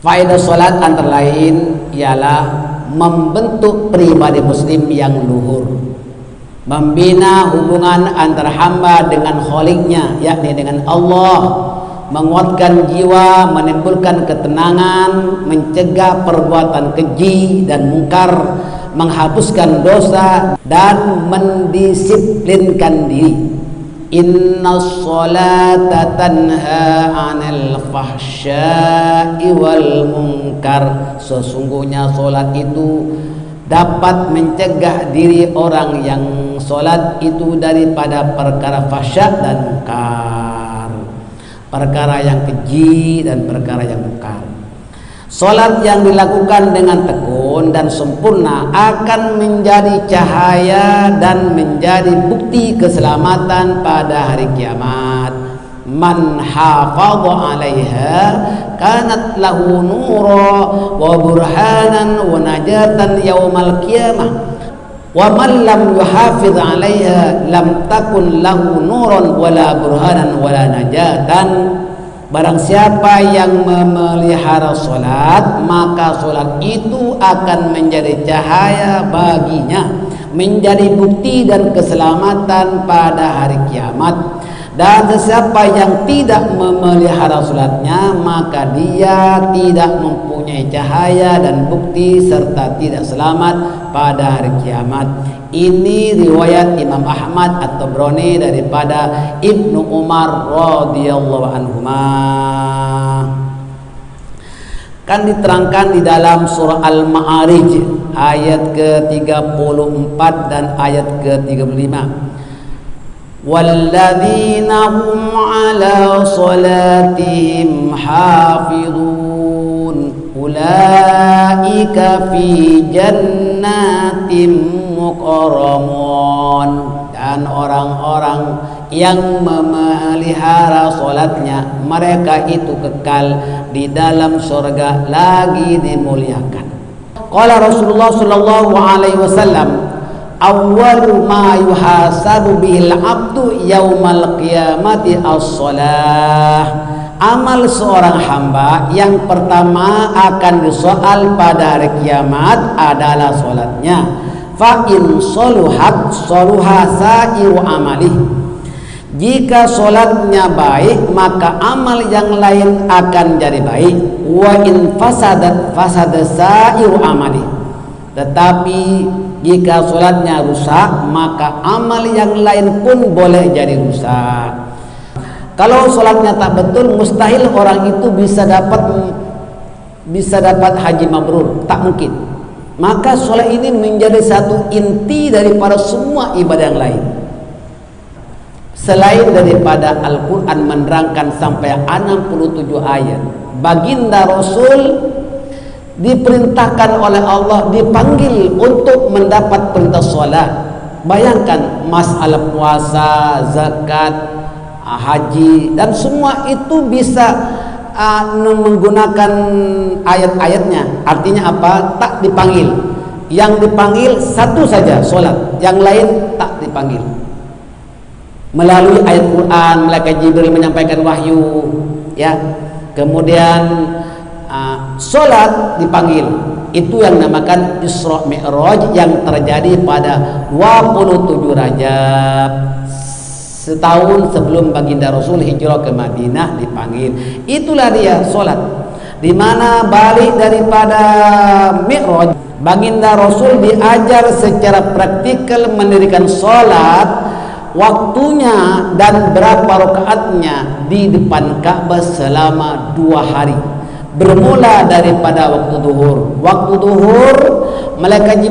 Faedah sholat antara lain ialah membentuk pribadi muslim yang luhur, membina hubungan antara hamba dengan Kholiknya, yakni dengan Allah, menguatkan jiwa, menimbulkan ketenangan, mencegah perbuatan keji dan mungkar, menghapuskan dosa dan mendisiplinkan diri. Inna sholata tanha 'anil fahsya'i wal munkar. Sesungguhnya solat itu dapat mencegah diri orang yang solat itu daripada perkara fahsya dan munkar, perkara yang keji dan perkara yang munkar. Solat yang dilakukan dengan tekun dan sempurna akan menjadi cahaya dan menjadi bukti keselamatan pada hari kiamat. Man hafadha 'alaiha kanat lahu nura wa burhanan wa najatan yaumal qiyamah. Wa man lam yuhafiz 'alaiha lam takun lahu nuran wala burhanan wala najatan. Barang siapa yang memelihara solat, maka solat itu akan menjadi cahaya baginya, menjadi bukti dan keselamatan pada hari kiamat. Dan siapa yang tidak memelihara solatnya, maka dia tidak mempunyai cahaya dan bukti serta tidak selamat pada hari kiamat. Ini riwayat Imam Ahmad At-Tabrani daripada Ibnu Umar radhiyallahu anhuma. Kan diterangkan di dalam surah Al-Ma'arij ayat ke-34 dan ayat ke-35. Walladzina hum 'ala salatihim hafizun ulaika fi jannatin mukarramun. Dan orang-orang yang memelihara solatnya, mereka itu kekal di dalam surga lagi dimuliakan. Qala Rasulullah sallallahu alaihi wasallam, awwalu ma yuhasabu bihil abdu yaumal qiyamati as-shalah. Amal seorang hamba yang pertama akan disoal pada hari kiamat adalah solatnya. Fa in soluhat soluha sa'iru amalih. Jika solatnya baik, maka amal yang lain akan jadi baik. Wa in fasadat fasada sa'iru amalih. Tetapi jika solatnya rusak, maka amal yang lain pun boleh jadi rusak. Kalau solatnya tak betul, mustahil orang itu bisa dapat haji mabrur, tak mungkin. Maka solat ini menjadi satu inti daripada semua ibadah yang lain. Selain daripada Al-Quran menerangkan sampai 67 ayat, baginda Rasul diperintahkan oleh Allah, dipanggil untuk mendapat perintah solat. Bayangkan masalah puasa, zakat, haji dan semua itu bisa menggunakan ayat-ayatnya. Artinya apa? Tak dipanggil. Yang dipanggil satu saja, solat. Yang lain tak dipanggil. Melalui ayat Quran, malaikat Jibril menyampaikan wahyu, ya. Kemudian solat dipanggil. Itu yang dinamakan Isra Mi'raj yang terjadi pada 27 Rajab. Setahun sebelum baginda Rasul hijrah ke Madinah dipanggil. Itulah dia solat. Di mana balik daripada Mi'raj, baginda Rasul diajar secara praktikal mendirikan solat, waktunya dan berapa rakaatnya di depan Ka'bah selama 2 hari. Bermula daripada waktu duhur. Waktu duhur malaikat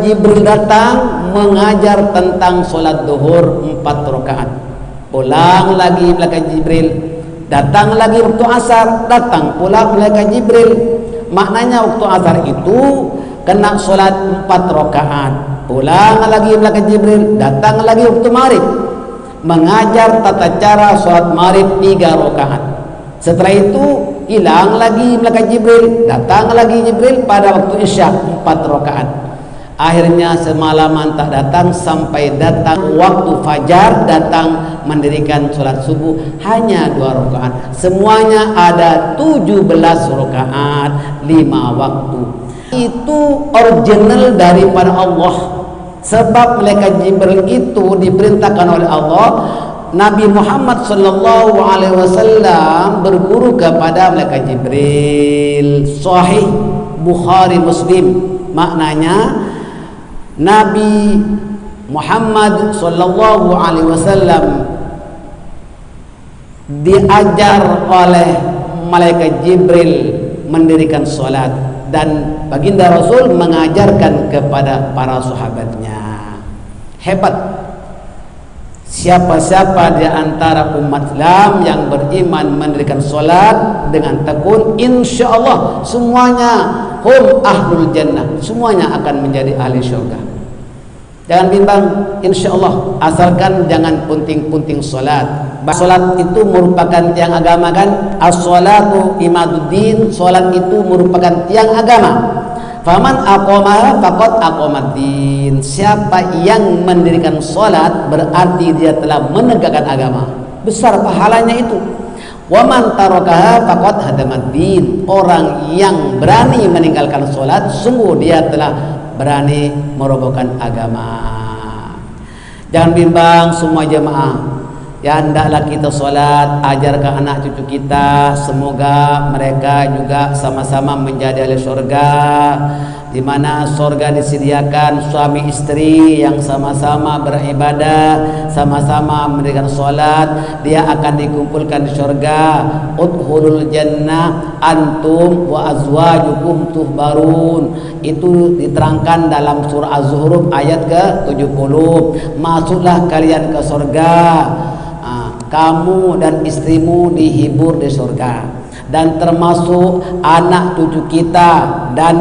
Jibril datang mengajar tentang solat duhur 4 rakaat. Pulang lagi malaikat Jibril, datang lagi waktu asar, datang pula malaikat Jibril. Maknanya waktu asar itu kena solat 4 rakaat. Pulang lagi malaikat Jibril, datang lagi waktu maghrib, mengajar tata cara solat maghrib 3 rakaat. Setelah itu hilang lagi malaikat Jibril, datang lagi Jibril pada waktu isya 4 rakaat. Akhirnya semalaman tak datang sampai datang waktu fajar, datang mendirikan sholat subuh hanya 2 rakaat. Semuanya ada 17 rakaat, 5 waktu. Itu original daripada Allah. Sebab malaikat Jibril itu diperintahkan oleh Allah. Nabi Muhammad sallallahu alaihi wasallam berguru kepada malaikat Jibril. Sahih Bukhari Muslim. Maknanya Nabi Muhammad sallallahu alaihi wasallam diajar oleh malaikat Jibril mendirikan salat, dan baginda Rasul mengajarkan kepada para sahabatnya. Hebat. Siapa-siapa di antara umat Islam yang beriman mendirikan salat dengan tekun, insyaallah semuanya hum ahlul jannah, semuanya akan menjadi ahli syurga. Jangan bimbang, insyaallah, asalkan jangan punting-punting salat. Salat itu merupakan tiang agama kan? As-salatu imaduddin, salat itu merupakan tiang agama. Faman aqamaha faqad aqamaddin. Siapa yang mendirikan salat berarti dia telah menegakkan agama. Besar pahalanya itu. Waman tarakaha faqad hadamaddin. Orang yang berani meninggalkan salat, sungguh dia telah berani merobohkan agama. Jangan bimbang semua jemaah. Ya, hendaklah kita salat, ajarkan anak cucu kita, semoga mereka juga sama-sama menjadi ahli surga, di mana surga disediakan suami istri yang sama-sama beribadah, sama-sama mendirikan salat, dia akan dikumpulkan di surga. Udkhulul jannah antum wa azwajukum tuhbarun. Itu diterangkan dalam surah Az-Zukhruf ayat ke-70. Masuklah kalian ke surga, kamu dan istrimu dihibur di surga, dan termasuk anak cucu kita dan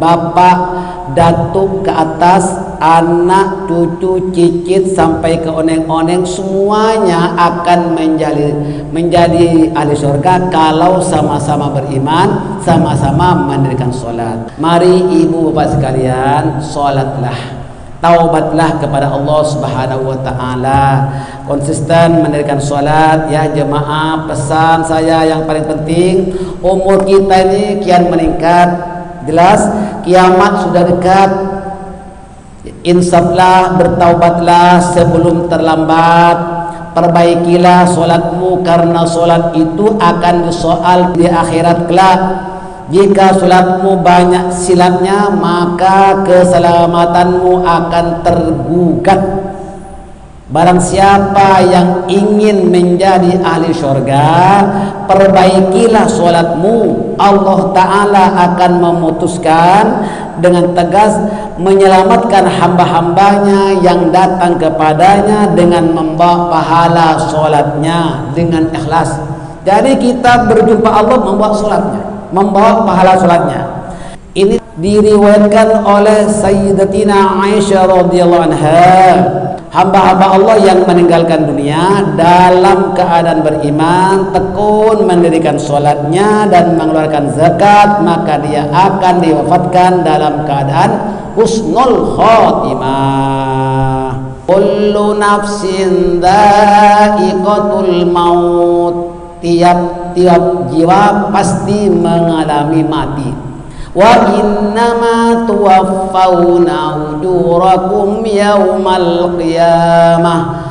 bapak datuk ke atas, anak cucu cicit sampai ke oneng-oneng, semuanya akan menjadi ahli surga kalau sama-sama beriman, sama-sama mendirikan salat. Mari ibu bapak sekalian, salatlah, taubatlah kepada Allah Subhanahu wa taala, konsisten mendirikan salat ya jemaah. Pesan saya yang paling penting, umur kita ini kian meningkat, jelas kiamat sudah dekat. Insaflah, bertaubatlah sebelum terlambat. Perbaikilah salatmu, karena salat itu akan disoal di akhirat kelak. Jika salatmu banyak silapnya, maka keselamatanmu akan tergugat. Barang siapa yang ingin menjadi ahli syurga, perbaikilah salatmu. Allah Ta'ala akan memutuskan dengan tegas menyelamatkan hamba-hambanya yang datang kepadanya dengan membawa pahala salatnya dengan ikhlas. Jadi kita berjumpa Allah membawa salatnya, membawa pahala salatnya. Ini diriwayatkan oleh Sayyidatina Aisyah radhiyallahu anha. Hamba-hamba Allah yang meninggalkan dunia dalam keadaan beriman, tekun mendirikan salatnya dan mengeluarkan zakat, maka dia akan diwafatkan dalam keadaan husnul khatimah. Kullu nafsin dha'iqatul maut. Tiap-tiap jiwa pasti mengalami mati. Wa innama tuwaffawna ujurakum yaumal qiyamah.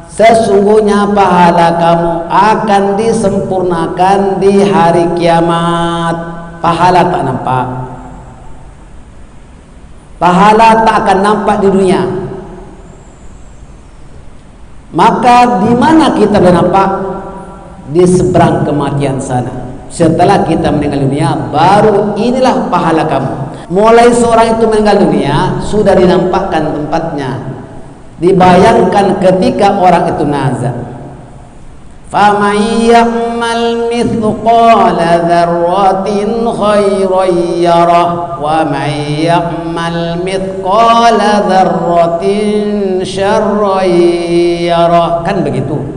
Sesungguhnya pahala kamu akan disempurnakan di hari kiamat. Pahala tak nampak, pahala tak akan nampak di dunia. Maka di mana kita nampak? Di seberang kematian sana. Setelah kita meninggal dunia, baru inilah pahala kamu. Mulai seorang itu meninggal dunia, sudah dinampakkan tempatnya, dibayangkan ketika orang itu nazar. Faman ya'mal mithqala dzarratin khairan yarah wa man ya'mal mithqala dzarratin syarran yarah. Kan begitu.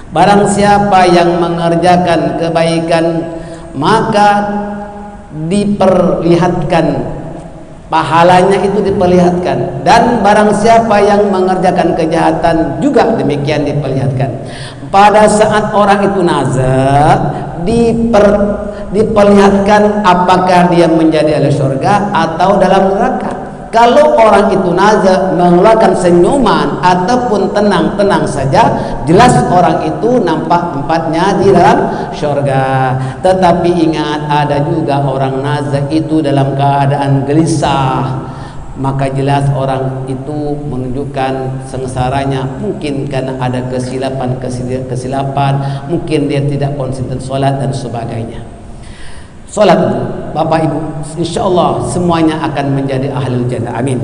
Barang siapa yang mengerjakan kebaikan, maka diperlihatkan pahalanya itu diperlihatkan, dan barang siapa yang mengerjakan kejahatan juga demikian diperlihatkan. Pada saat orang itu nazar, diperlihatkan apakah dia menjadi ahli surga atau dalam neraka. Kalau orang itu nazar mengeluarkan senyuman ataupun tenang-tenang saja, jelas orang itu nampak tempatnya di dalam surga. Tetapi ingat, ada juga orang nazar itu dalam keadaan gelisah, maka jelas orang itu menunjukkan sengsaranya, mungkin karena ada kesilapan, mungkin dia tidak konsisten sholat dan sebagainya. Sholat Bapak Ibu, insya Allah semuanya akan menjadi ahlul jannah. Amin.